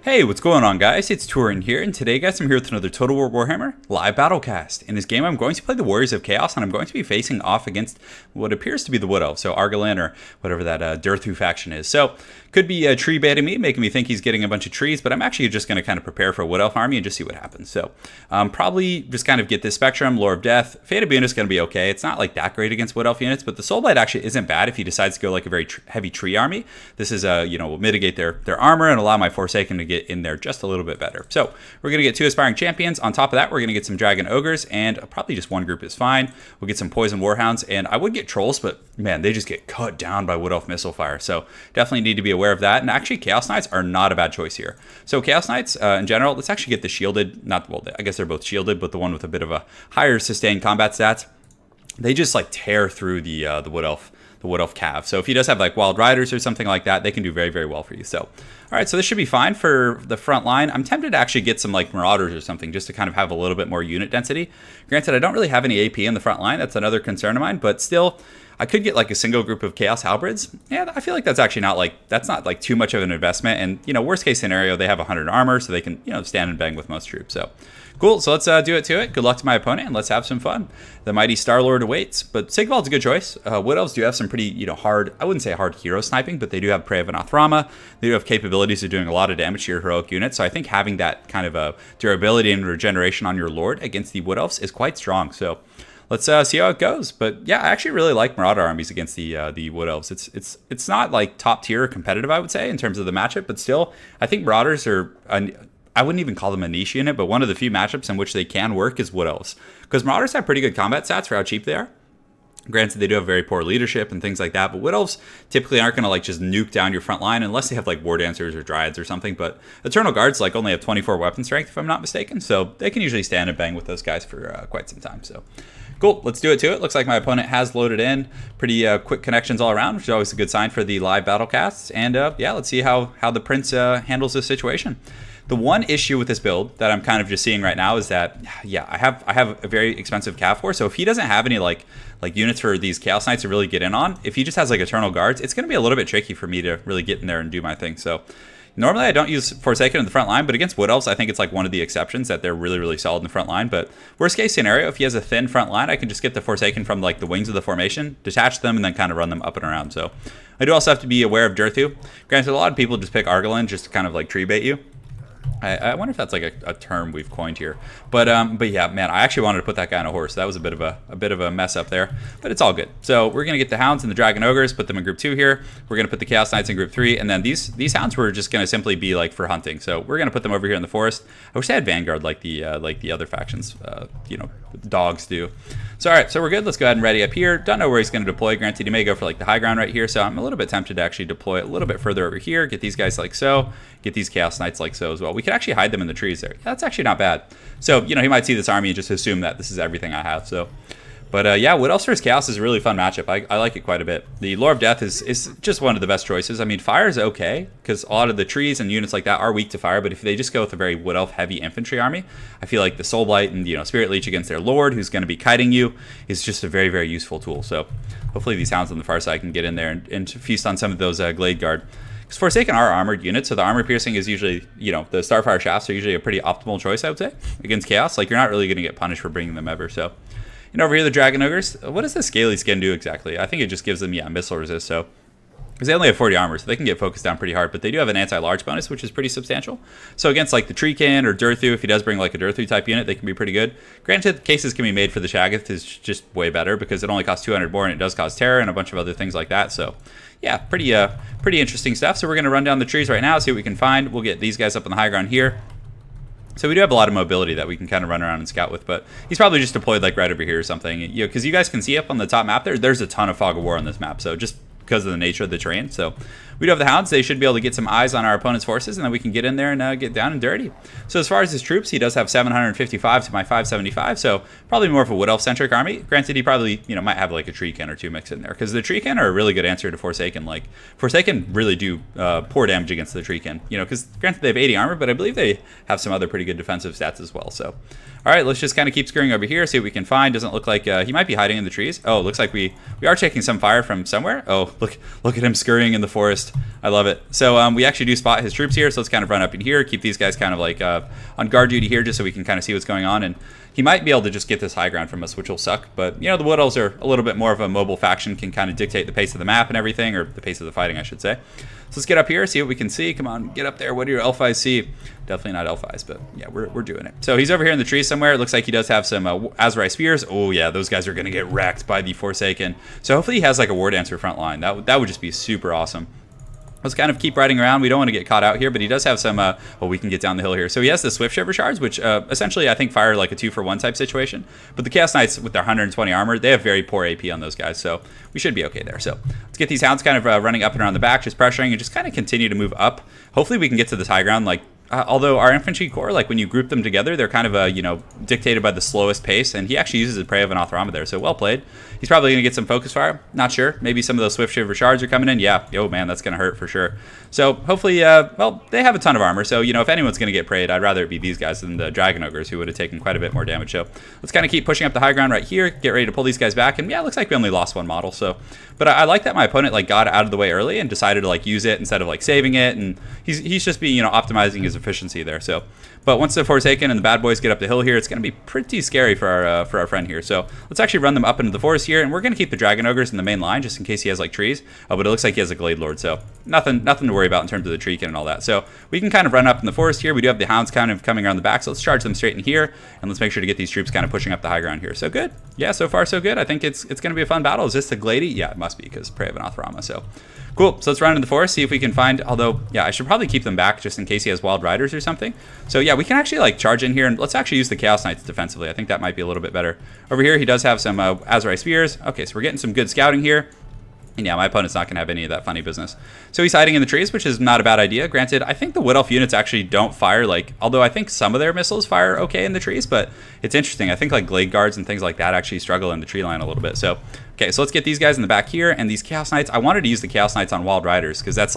Hey, what's going on, guys? It's Turin here, and today, guys, I'm here with another Total War Warhammer live battlecast. In this game, I'm going to play the Warriors of Chaos, and I'm going to be facing off against what appears to be the Wood Elves, so Argelin or whatever that Durthu faction is. So, could be tree baiting me, making me think he's getting a bunch of trees, but I'm actually just going to kind of prepare for a Wood Elf army and just see what happens. So, probably just kind of get this Spectrum, Lore of Death. Fate of Bune is going to be okay. It's not like that great against Wood Elf units, but the Soulblight actually isn't bad if he decides to go like a very heavy tree army. This is, will mitigate their armor and allow my Forsaken to get in there just a little bit better. So we're going to get 2 Aspiring Champions. On top of that, we're going to get some Dragon Ogres, and probably just 1 group is fine. We'll get some Poison Warhounds, and I would get Trolls, but man, they just get cut down by Wood Elf Missile Fire. So definitely need to be aware of that. And actually, Chaos Knights are not a bad choice here. So Chaos Knights, in general, let's actually get the shielded, well, I guess they're both shielded, but the one with a bit of a higher sustained combat stats. They just like tear through the Wood Elf Cav. So if he does have like Wild Riders or something like that, they can do very, very well for you. So, all right, so this should be fine for the front line. I'm tempted to actually get some like Marauders or something just to kind of have a little bit more unit density. Granted, I don't really have any AP in the front line. That's another concern of mine, but still, I could get like a single group of Chaos Halberds. Yeah, I feel like that's actually not like too much of an investment. And, worst case scenario, they have 100 armor, so they can, stand and bang with most troops. So cool, so let's do it to it. Good luck to my opponent, and let's have some fun. The mighty Star-Lord awaits, but SIGVALD's a good choice. Wood Elves do have some pretty, hard, I wouldn't say hard hero sniping, but they do have Prey of Anathrama. They do have capabilities of doing a lot of damage to your heroic units, so I think having that kind of a durability and regeneration on your Lord against the Wood Elves is quite strong. So let's see how it goes. But yeah, I actually really like Marauder armies against the Wood Elves. It's not like top tier competitive, I would say, in terms of the matchup, but still, I think Marauders are I wouldn't even call them a niche unit, but one of the few matchups in which they can work is Wood Elves. Because Marauders have pretty good combat stats for how cheap they are. Granted, they do have very poor leadership and things like that, but Wood Elves typically aren't going to like just nuke down your front line unless they have like War Dancers or Dryads or something. But Eternal Guards like only have 24 weapon strength, if I'm not mistaken, so they can usually stand and bang with those guys for quite some time. So cool, let's do it to it. Looks like my opponent has loaded in. Pretty quick connections all around, which is always a good sign for the live battlecasts. And yeah, let's see how the Prince handles this situation. The one issue with this build that I'm kind of just seeing right now is that, yeah, I have a very expensive Cav Force, so if he doesn't have any like units for these Chaos Knights to really get in on, if he just has like Eternal Guards, it's going to be a little bit tricky for me to really get in there and do my thing. So normally I don't use Forsaken in the front line, but against Wood Elves, I think it's like one of the exceptions that they're really, really solid in the front line. But worst case scenario, if he has a thin front line, I can just get the Forsaken from like the wings of the formation, detach them, and then kind of run them up and around. So I do also have to be aware of Durthu. Granted, a lot of people just pick Argelin just to kind of like tree bait you. I wonder if that's like a term we've coined here, but yeah, man, I actually wanted to put that guy on a horse. That was a bit of a mess up there, but it's all good. So we're gonna get the Hounds and the Dragon Ogres, put them in group 2 here. We're gonna put the Chaos Knights in group 3, and then these Hounds were just gonna simply be like for hunting. So we're gonna put them over here in the forest. I wish they had Vanguard like the other factions, dogs do. So all right, so we're good. Let's go ahead and ready up here. Don't know where he's gonna deploy. Granted, he may go for like the high ground right here. So I'm a little bit tempted to actually deploy a little bit further over here. Get these guys like so. Get these Chaos Knights like so as well. We could actually hide them in the trees there. Yeah, that's actually not bad. So, he might see this army and just assume that this is everything I have. So, but yeah, Wood Elves vs Chaos is a really fun matchup. I like it quite a bit. The Lore of Death is just one of the best choices. I mean, fire is okay, because a lot of the trees and units like that are weak to fire, but if they just go with a very Wood Elf heavy infantry army, I feel like the Soulblight and, Spirit Leech against their Lord, who's going to be kiting you, is just a very, very useful tool. So, hopefully these Hounds on the far side can get in there and feast on some of those Glade Guard. Because Forsaken are armored units, so the armor piercing is usually, the Starfire shafts are usually a pretty optimal choice, I would say, against Chaos. Like, you're not really going to get punished for bringing them ever. So, over here, the Dragon Ogres. What does the Scaly Skin do exactly? I think it just gives them, missile resist. So, because they only have 40 armor, so they can get focused down pretty hard. But they do have an anti-large bonus, which is pretty substantial. So against like the Treekin or Durthu, if he does bring like a Durthu type unit, they can be pretty good. Granted, cases can be made for the Shaggoth is just way better because it only costs 200 more and it does cause terror and a bunch of other things like that. So yeah, pretty interesting stuff. So we're going to run down the trees right now, see what we can find. We'll get these guys up on the high ground here. So we do have a lot of mobility that we can kind of run around and scout with, but he's probably just deployed like right over here or something. Because you guys can see up on the top map there's a ton of Fog of War on this map. So just because of the nature of the terrain. So we do have the Hounds. They should be able to get some eyes on our opponent's forces, and then we can get in there and get down and dirty. So as far as his troops, he does have 755 to my 575, so probably more of a Wood Elf-centric army. Granted, he probably, might have like a Treekin or 2 mixed in there, because the Treekin are a really good answer to Forsaken. Like, Forsaken really do poor damage against the Treekin, because granted they have 80 armor, but I believe they have some other pretty good defensive stats as well. So, All right, let's just kind of keep scurrying over here, see what we can find. Doesn't look like he might be hiding in the trees. Oh, looks like we are taking some fire from somewhere. Oh, look at him scurrying in the forest. I love it. So we actually do spot his troops here, so let's kind of run up in here, keep these guys kind of like on guard duty here, just so we can kind of see what's going on. And he might be able to just get this high ground from us, which will suck. But, you know, the Wood Elves are a little bit more of a mobile faction, can kind of dictate the pace of the map and everything, or the pace of the fighting, I should say. So let's get up here, see what we can see. Come on, get up there. What do your elf eyes see? Definitely not elf eyes, but yeah, we're doing it. So he's over here in the tree somewhere. It looks like he does have some Azrai Spears. Oh, yeah, those guys are going to get wrecked by the Forsaken. So hopefully he has like a War Dancer front line. That would just be super awesome. Let's kind of keep riding around. We don't want to get caught out here, but he does have some, well, we can get down the hill here. So he has the Swift Shiver Shards, which essentially I think fire like a 2-for-1 type situation. But the Chaos Knights with their 120 armor, they have very poor AP on those guys. So we should be okay there. So let's get these hounds kind of running up and around the back, just pressuring and just kind of continue to move up. Hopefully we can get to this high ground. Like, although our infantry corps, like when you group them together, they're kind of, you know, dictated by the slowest pace. And he actually uses the Prey of an Authorama there. So well played. He's probably going to get some focus fire. Not sure. Maybe some of those Swift Shiver Shards are coming in. Yeah. Oh, man, that's going to hurt for sure. So hopefully, well, they have a ton of armor. So, you know, if anyone's going to get prayed, I'd rather it be these guys than the Dragon Ogres, who would have taken quite a bit more damage. So let's kind of keep pushing up the high ground right here. Get ready to pull these guys back. And yeah, it looks like we only lost one model. So, but I like that my opponent like got out of the way early and decided to like use it instead of like saving it. And he's just being, you know, optimizing his efficiency there. So, but once the Forsaken and the bad boys get up the hill here, it's going to be pretty scary for our friend here. So let's actually run them up into the forest here, and we're going to keep the Dragon Ogres in the main line just in case he has like trees. Oh, but it looks like he has a Glade Lord, so nothing to worry about in terms of the treekin and all that. So we can kind of run up in the forest here. We do have the hounds kind of coming around the back, so let's charge them straight in here, and let's make sure to get these troops kind of pushing up the high ground here. So good. Yeah, so far so good. I think it's going to be a fun battle. Is this the Glady? Yeah, it must be because Prey of an Authorama. So cool. So let's run into the forest, see if we can find, although, yeah, I should probably keep them back just in case he has Wild Riders or something. So yeah, we can actually like charge in here, and let's actually use the Chaos Knights defensively. I think that might be a little bit better. Over here, he does have some Azrai Spears. Okay, so we're getting some good scouting here. And yeah, my opponent's not going to have any of that funny business. So he's hiding in the trees, which is not a bad idea. Granted, I think the Wood Elf units actually don't fire, like, although I think some of their missiles fire okay in the trees, but it's interesting. I think like Glade Guards and things like that actually struggle in the tree line a little bit. So, okay, so let's get these guys in the back here, and these Chaos Knights. I wanted to use the Chaos Knights on Wild Riders because that's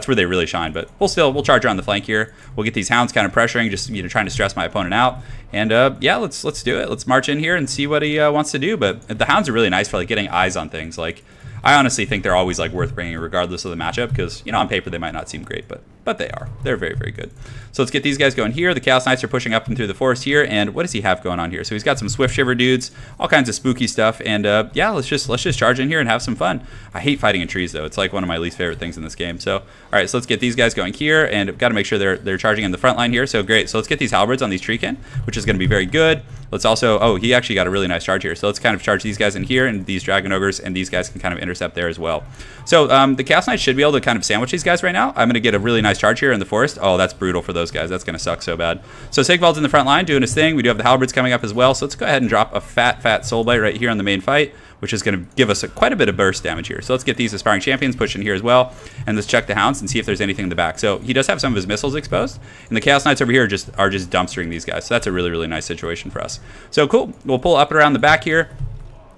where they really shine. But we'll charge around the flank here. We'll get these hounds kind of pressuring, just, you know, trying to stress my opponent out. And yeah, let's do it. Let's march in here and see what he wants to do. But the hounds are really nice for like getting eyes on things. Like, I honestly think they're always like worth bringing regardless of the matchup because, you know, on paper they might not seem great, but they are. They're very, very good. So let's get these guys going here. The Chaos Knights are pushing up and through the forest here, and what does he have going on here? So he's got some Swift Shiver dudes, all kinds of spooky stuff, and yeah, let's just charge in here and have some fun. I hate fighting in trees though. It's like one of my least favorite things in this game. So all right, so let's get these guys going here, and I've got to make sure they're charging in the front line here. So great. So let's get these halberds on these treekin, which is going to be very good. Let's also, oh, he actually got a really nice charge here. So let's kind of charge these guys in here, and these Dragon Ogres, and these guys can kind of intercept there as well. So the Chaos Knights should be able to kind of sandwich these guys right now. I'm going to get a really nice charge here in the forest. Oh, that's brutal for those guys. That's going to suck so bad. So SIGVALD's in the front line doing his thing. We do have the halberds coming up as well. So let's go ahead and drop a fat soul bite right here on the main fight, which is going to give us quite a bit of burst damage here. So let's get these Aspiring Champions pushed in here as well, and let's check the hounds and see if there's anything in the back. So he does have some of his missiles exposed, and the Chaos Knights over here are just dumpstering these guys. So that's a really, really nice situation for us. So cool. We'll pull up and around the back here.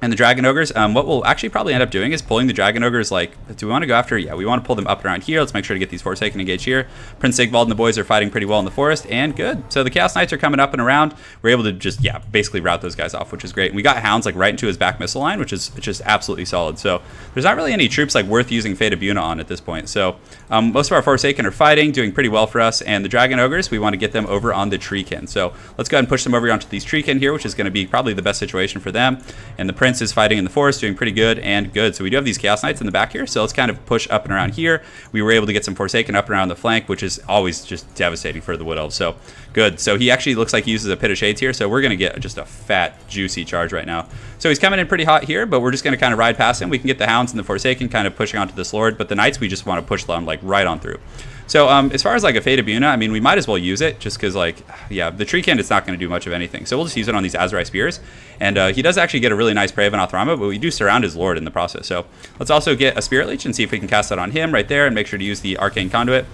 And the Dragon Ogres, what we'll actually probably end up doing is pulling the Dragon Ogres, like, do we want to go after? Yeah, we want to pull them up around here. Let's make sure to get these Forsaken engaged here. Prince SIGVALD and the boys are fighting pretty well in the forest, and good. So the Chaos Knights are coming up and around. We're able to just, yeah, basically rout those guys off, which is great. And we got hounds, like, right into his back missile line, which is just absolutely solid. So there's not really any troops, like, worth using Fate of Buna on at this point. So most of our Forsaken are fighting, doing pretty well for us. And the Dragon Ogres, we want to get them over on the treekin. So let's go ahead and push them over onto these treekin here, which is going to be probably the best situation for them. And the Prince is fighting in the forest, doing pretty good and good. So we do have these Chaos Knights in the back here, so let's kind of push up and around here. We were able to get some Forsaken up and around the flank, which is always just devastating for the Wood Elves. So good. So he actually looks like he uses a Pit of Shades here, so we're going to get just a fat, juicy charge right now. So he's coming in pretty hot here, but we're just going to kind of ride past him. We can get the hounds and the Forsaken kind of pushing onto this Lord, but the Knights, we just want to push them like right on through. So as far as like a Fate of Buna, I mean, we might as well use it just because, like, yeah, the treekin, it's not going to do much of anything. So we'll just use it on these Azrai Spears. And he does actually get a really nice Prey of an Authorama, but we do surround his Lord in the process. So let's also get a Spirit Leech and see if we can cast that on him right there and make sure to use the Arcane Conduit.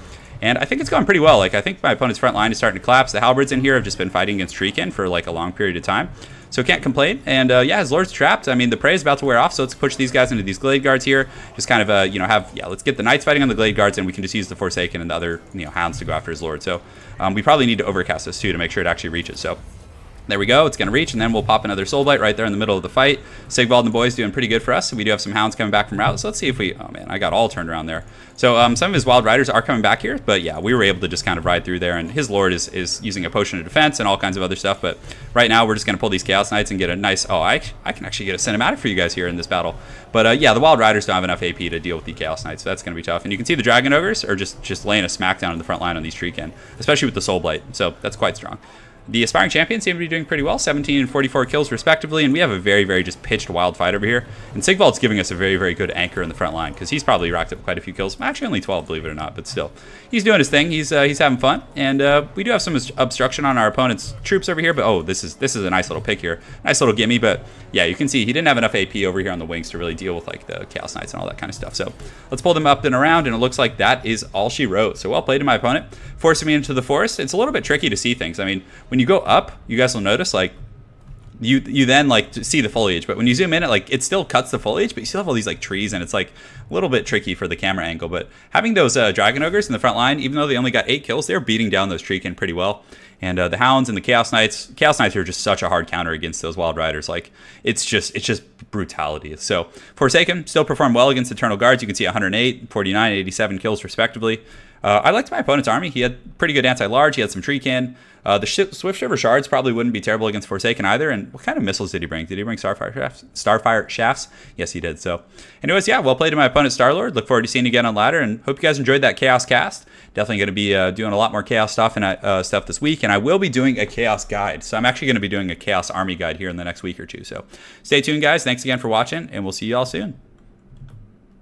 And I think it's going pretty well. Like, I think my opponent's front line is starting to collapse. The halberds in here have just been fighting against treekin for like a long period of time. So can't complain. And yeah, his Lord's trapped. I mean, the Prey is about to wear off, so let's push these guys into these Glade Guards here. Just kind of, you know, let's get the Knights fighting on the Glade Guards, and we can just use the Forsaken and the other, you know, hounds to go after his Lord. So we probably need to overcast this too to make sure it actually reaches. So There we go. It's going to reach, and then we'll pop another Soul Blight right there in the middle of the fight. SIGVALD and the boys doing pretty good for us. So we do have some Hounds coming back from route. So let's see if we... Oh, man, I got all turned around there. So some of his Wild Riders are coming back here. But, yeah, we were able to just kind of ride through there. And his Lord is using a Potion of Defense and all kinds of other stuff. But right now, we're just going to pull these Chaos Knights and get a nice... Oh, I can actually get a cinematic for you guys here in this battle. But, yeah, the Wild Riders don't have enough AP to deal with the Chaos Knights. So that's going to be tough. And you can see the Dragon Ogres are just laying a smackdown in the front line on these Treekin, especially with the Soul Blight. So that's quite strong. The Aspiring Champions seem to be doing pretty well, 17 and 44 kills respectively, and we have a very, very just pitched wild fight over here. And SIGVALD's giving us a very, very good anchor in the front line, because he's probably racked up quite a few kills. Actually, only 12, believe it or not, but still. He's doing his thing. He's having fun, and we do have some obstruction on our opponent's troops over here, but oh, this is a nice little pick here. Nice little gimme, but yeah, you can see he didn't have enough AP over here on the wings to really deal with like the Chaos Knights and all that kind of stuff. So let's pull them up and around, and it looks like that is all she wrote. So well played to my opponent, forcing me into the forest. It's a little bit tricky to see things. I mean, when you go up, you guys will notice like you then like see the foliage, but when you zoom in, it still cuts the foliage, but you still have all these like trees, and it's like a little bit tricky for the camera angle. But having those Dragon Ogres in the front line, even though they only got 8 kills, they're beating down those Treekin pretty well. And the Hounds and the Chaos Knights are just such a hard counter against those Wild Riders. Like it's just brutality. So Forsaken still performed well against Eternal Guards. You can see 108, 49, 87 kills respectively. I liked my opponent's army. He had pretty good anti-large. He had some Treekin. The Swift Shiver Shards probably wouldn't be terrible against Forsaken either. And what kind of missiles did he bring? Did he bring Starfire Shafts? Starfire Shafts? Yes, he did. So anyways, yeah, well played to my opponent Starlord. Look forward to seeing you again on ladder, and hope you guys enjoyed that Chaos cast. Definitely going to be doing a lot more Chaos stuff and stuff this week, and I will be doing a Chaos guide. So I'm actually going to be doing a Chaos army guide here in the next week or two. So stay tuned, guys. Thanks again for watching, and we'll see you all soon.